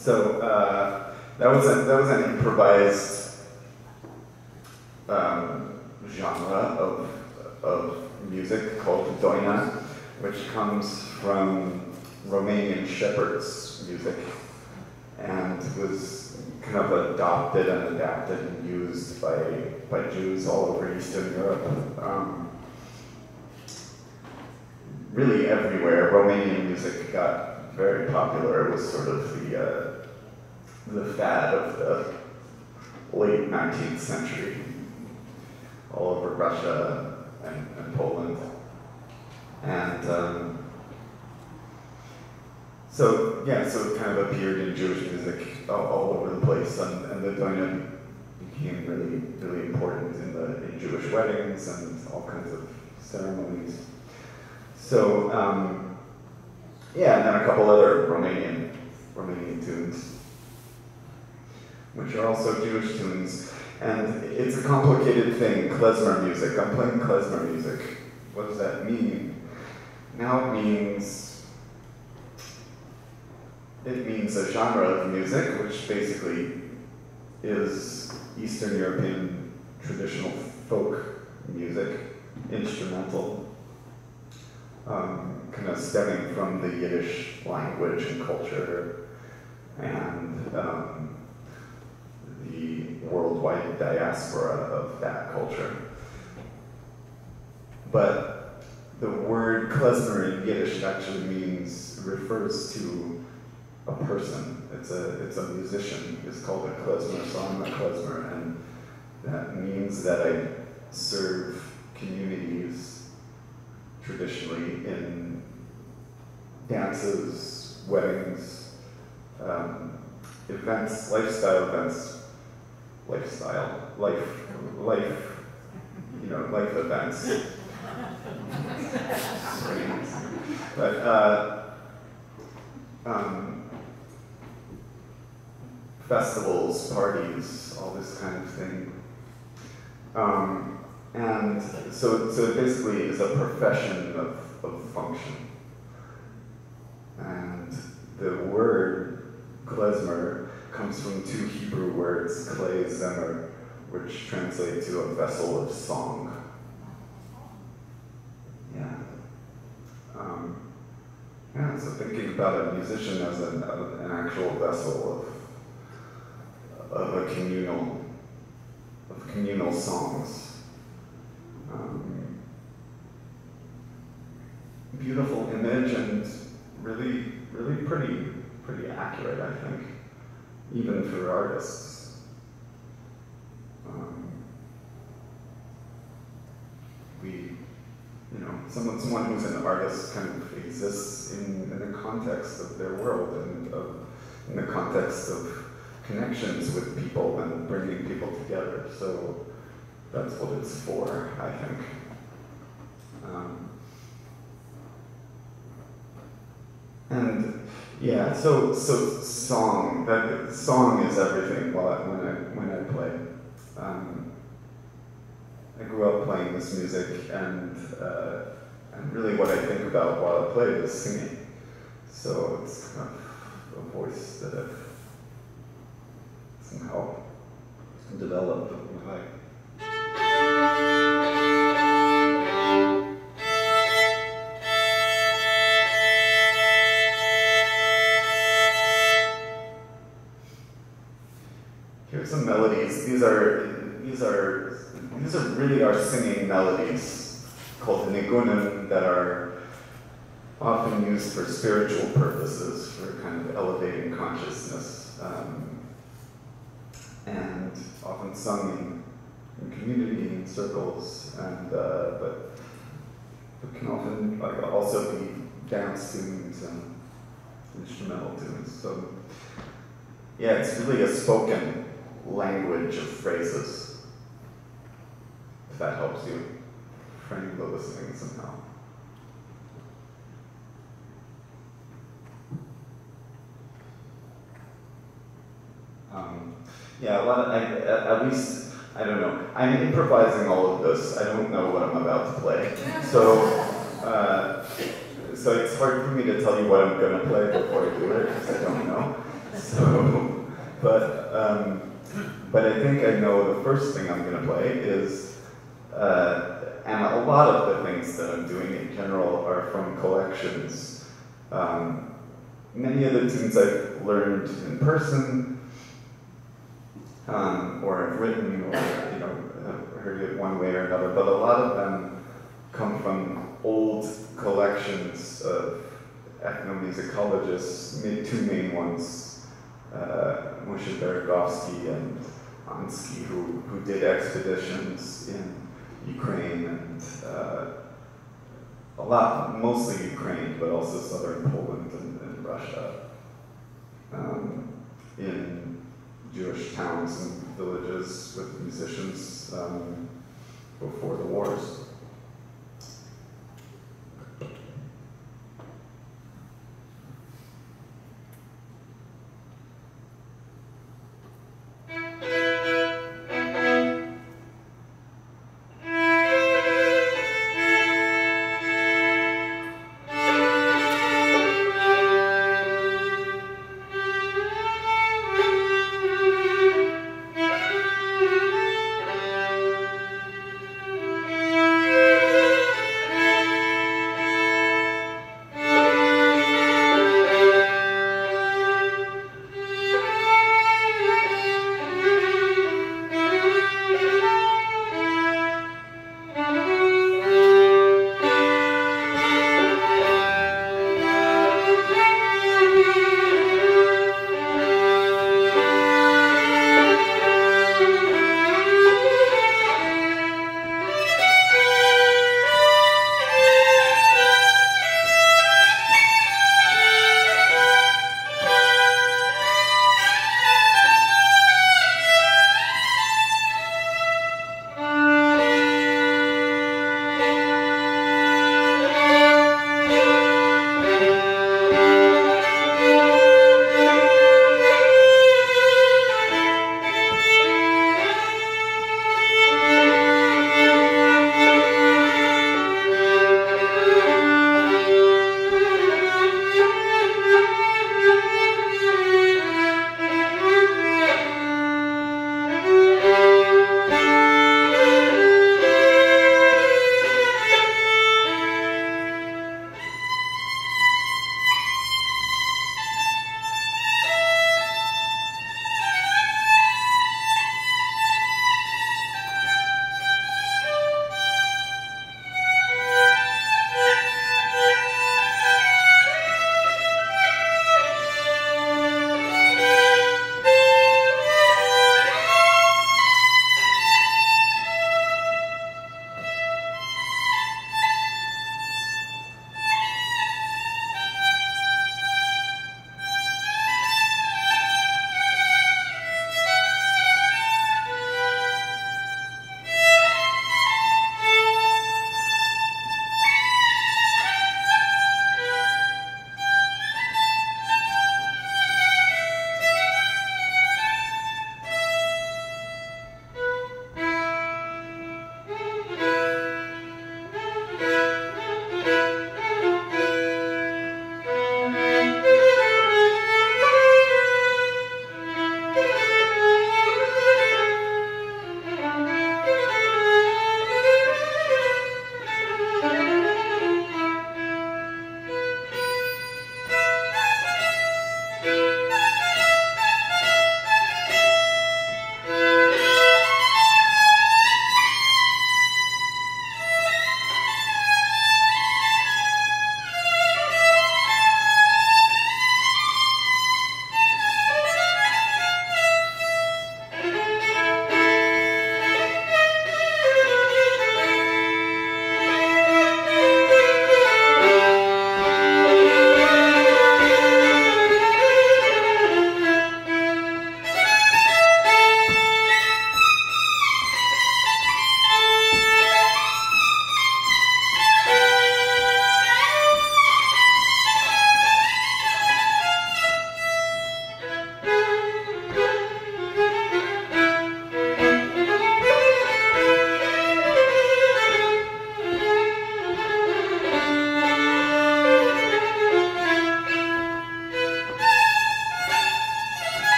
So that was an improvised genre of music called doina, which comes from Romanian shepherds' music, and was kind of adopted and adapted and used by Jews all over Eastern Europe. Really everywhere, Romanian music got very popular. It was sort of the fad of the late 19th century, all over Russia and Poland. And so it kind of appeared in Jewish music all over the place, and the doina became really, really important in Jewish weddings and all kinds of ceremonies. So, and then a couple other Romanian tunes, which are also Jewish tunes. And it's a complicated thing, klezmer music. I'm playing klezmer music. What does that mean? Now it means a genre of music, which basically is Eastern European traditional folk music, instrumental. Kind of stemming from the Yiddish language and culture and the worldwide diaspora of that culture. But the word klezmer in Yiddish actually refers to a person. It's a musician. It's called a klezmer, so I'm a klezmer, and that means that I serve communities traditionally in dances, weddings, events, lifestyle events, life events. But festivals, parties, all this kind of thing. And so it basically is a profession of function. And the word klezmer comes from two Hebrew words, klei zemer, which translate to a vessel of song. So thinking about a musician as an actual vessel of communal songs. Beautiful image and really, really pretty accurate, I think, even for artists. Someone who's an artist kind of exists in the context of their world and in the context of connections with people and bringing people together. So that's what it's for, I think. So song is everything when I play. I grew up playing this music, and really what I think about while I play is singing. So it's kind of a voice that I've somehow developed over my life. Here's some melodies. These are really our singing melodies called nigunim that are often used for spiritual purposes, for kind of elevating consciousness, and often sung in community, in circles, and but it can often also be dance tunes and instrumental tunes. So yeah, it's really a spoken language of phrases, if that helps you frame the listening somehow. At least, I don't know. I'm improvising all of this. I don't know what I'm about to play. So it's hard for me to tell you what I'm going to play before I do it, because I don't know. So, but I think I know the first thing I'm going to play is, and a lot of the things that I'm doing in general are from collections. Many of the tunes I've learned in person, or I've written, or I've heard it one way or another, but a lot of them come from old collections of ethnomusicologists, two main ones, Moshe Bergovsky and Ansky, who did expeditions in Ukraine and mostly Ukraine, but also southern Poland and Russia, in Jewish towns and villages with musicians before the wars.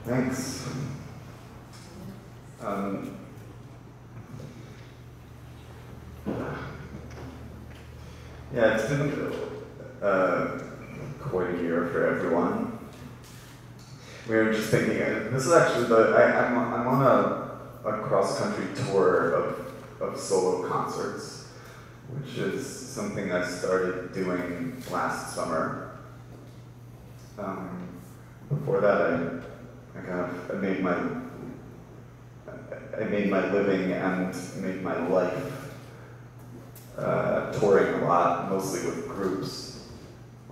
Thanks. Yeah, it's been quite a year for everyone. We were just thinking, this is actually I'm on a cross-country tour of solo concerts, which is something I started doing last summer. Before that, I made my living and made my life touring a lot, mostly with groups,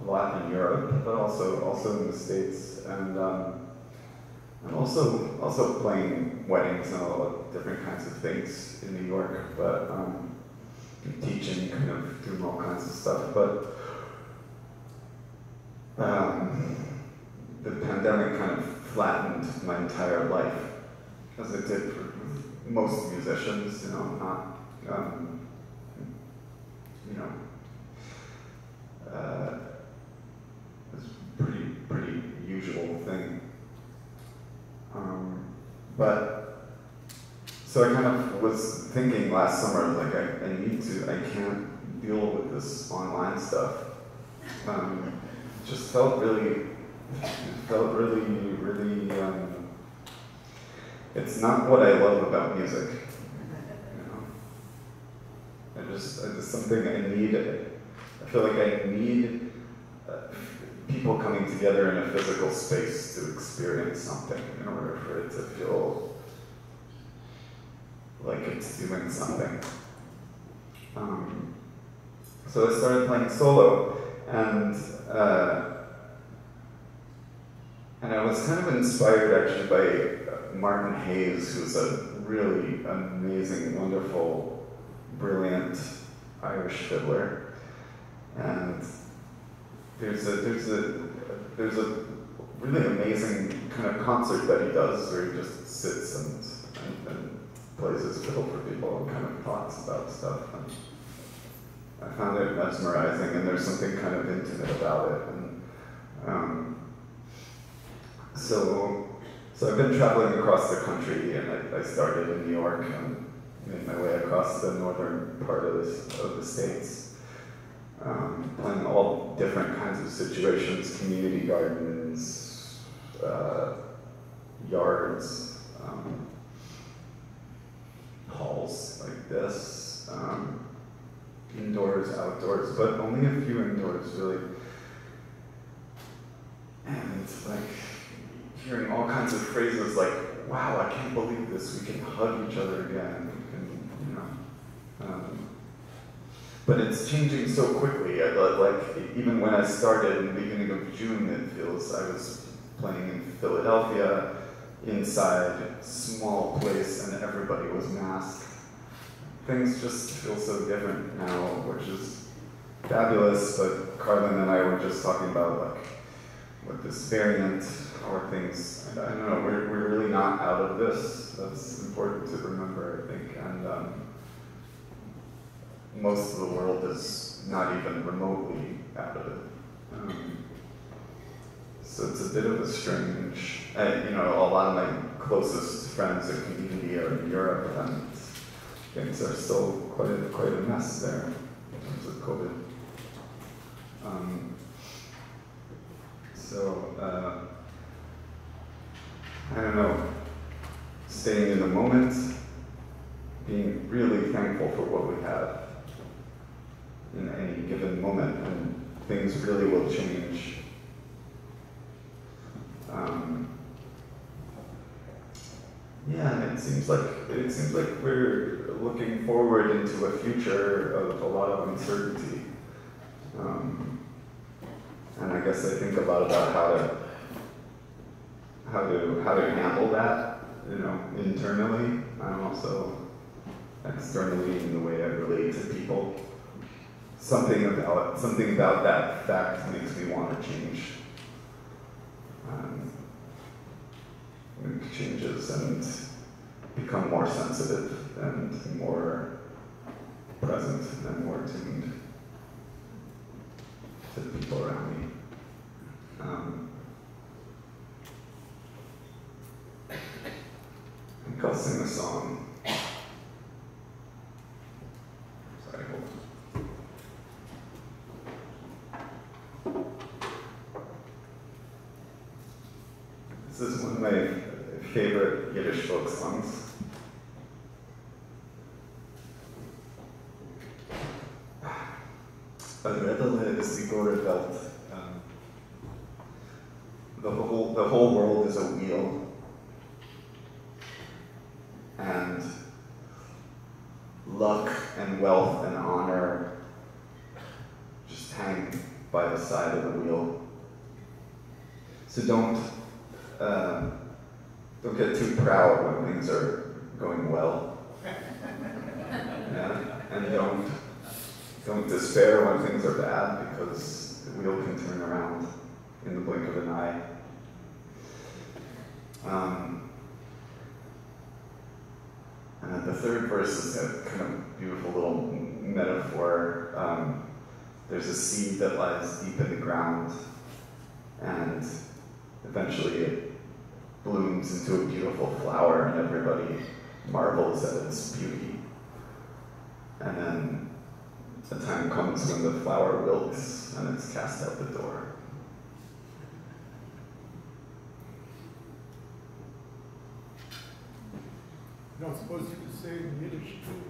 a lot in Europe, but also in the States, and I'm also playing weddings and all of different kinds of things in New York, but teaching, kind of doing all kinds of stuff, but the pandemic kind of flattened my entire life, as it did for most musicians, it's a pretty usual thing. But so I kind of was thinking last summer, like I can't deal with this online stuff. Just felt really, it's not what I love about music. It's something I need. I feel like I need people coming together in a physical space to experience something in order for it to feel like it's doing something. So I started playing solo, and I was kind of inspired actually by Martin Hayes, who's a really amazing, wonderful, brilliant Irish fiddler. And there's a really amazing kind of concert that he does where he just sits and plays his fiddle for people and kind of talks about stuff. And I found it mesmerizing, and there's something kind of intimate about it. And so I've been traveling across the country, and I started in New York and made my way across the northern part of the States, playing all different kinds of situations, community gardens, yards, halls like this, indoors, outdoors, but only a few indoors, really. And like hearing all kinds of phrases like, wow, I can't believe this, we can hug each other again, but it's changing so quickly. Like, even when I started in the beginning of June, it feels I was playing in Philadelphia, inside, small place, and everybody was masked. Things just feel so different now, which is fabulous, but Carlin and I were just talking about, like, with this variant, or things, I don't know, we're really not out of this. That's important to remember, I think, and most of the world is not even remotely out of it. So it's a bit of a strange, a lot of my closest friends and community are in Europe, and things are still quite a mess there in terms of COVID. I don't know, staying in the moment, being really thankful for what we have in any given moment, and things really will change. And it seems like we're looking forward into a future of a lot of uncertainty. And I guess I think a lot about how to handle that, internally, and also externally in the way I relate to people. Something about that fact makes me want to change. Make changes and become more sensitive and more present and more tuned to the people around me. I'll sing a song. Sorry, hold on. This is one of my favorite Yiddish folk songs. A redele is the gore welt. The whole world is a wheel, and luck and wealth and honor just hang by the side of the wheel. So don't get too proud when things are going well, yeah? And don't despair when things are bad, because the wheel can turn around in the blink of an eye. And the third verse is a kind of beautiful little metaphor. There's a seed that lies deep in the ground, and eventually it blooms into a beautiful flower, and everybody marvels at its beauty. And then the time comes when the flower wilts and it's cast out the door. You're not supposed to say in Yiddish too.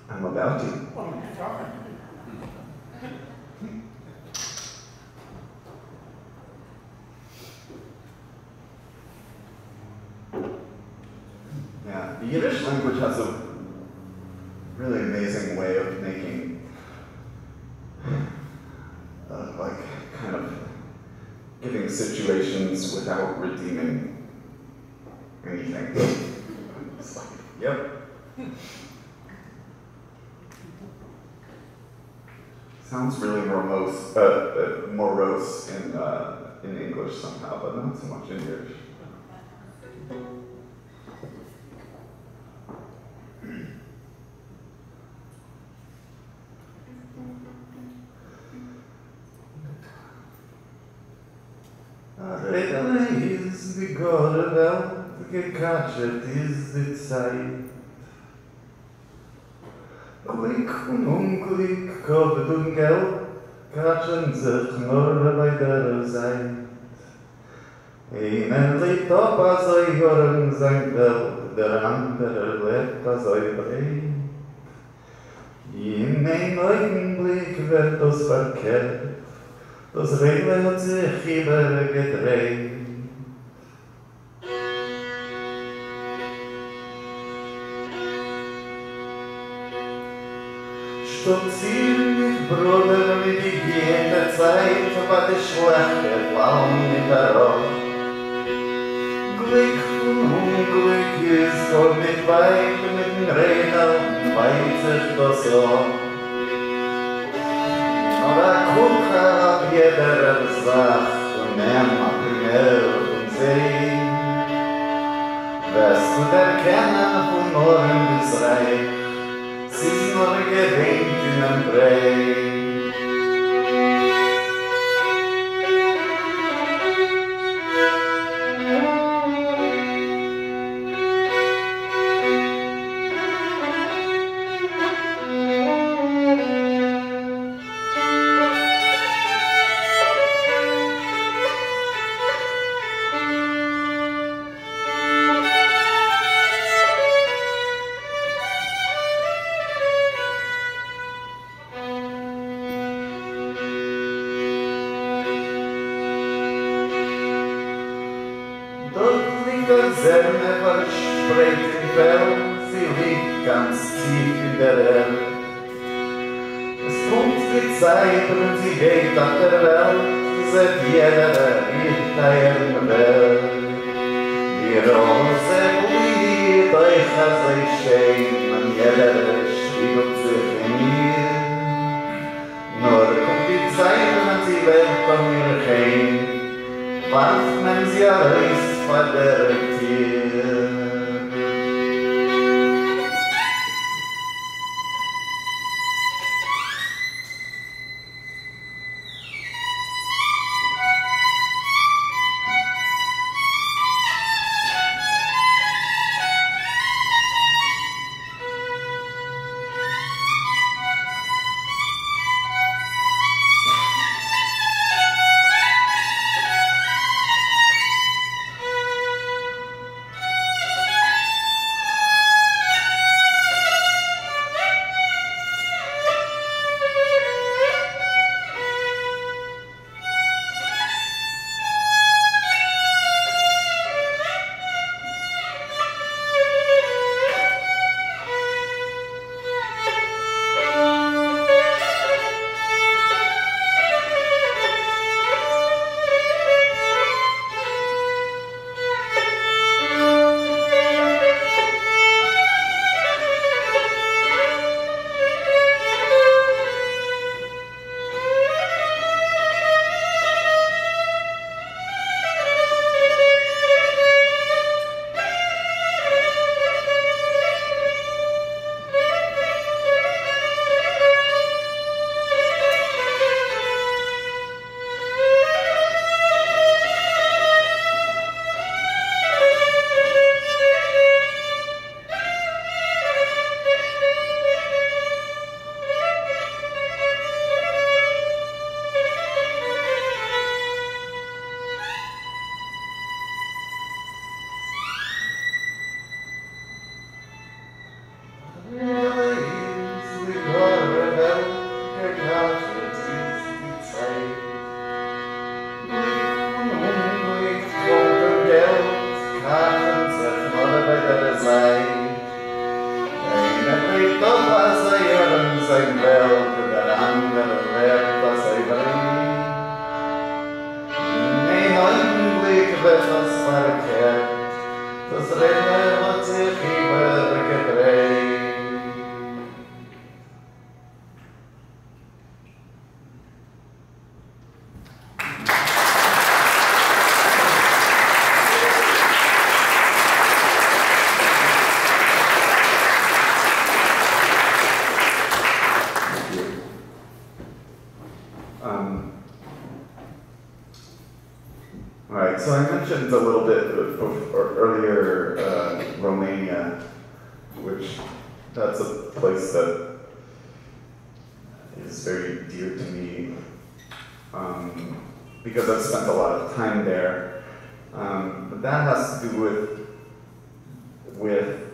I'm about to. Oh, you're talking. Yeah, the Yiddish language has a really amazing way of making, kind of giving situations without redeeming anything. It's like, yep. Sounds really morose in English somehow, but not so much in Yiddish. Is the God welt, gekatschet is the Zeit. Glück und Unglück, Corbett und Geld, katschen sich nur bei der Zeit. Einer lebt auf a so jorn sein Welt, der andere lebt a so breit. In einem Augenblick wird das verkehrt, das Rädle hat sich übergedreht. Stolzieren mit Bruder mit die jede Zeit, aber die schlechte Laune mit der Rohr. Glück und Unglück ist dort mit weit, mit dem Reden weit sich das Ohr. Ora kucha ab jeder Sach und nehm ab mehr und seh. Wirst du erkennen von Ohren bis Reich, es ist nur gewinnt in einem Brei. Right, so I mentioned a little bit earlier Romania, which that's a place that is very dear to me because I've spent a lot of time there. But that has to do with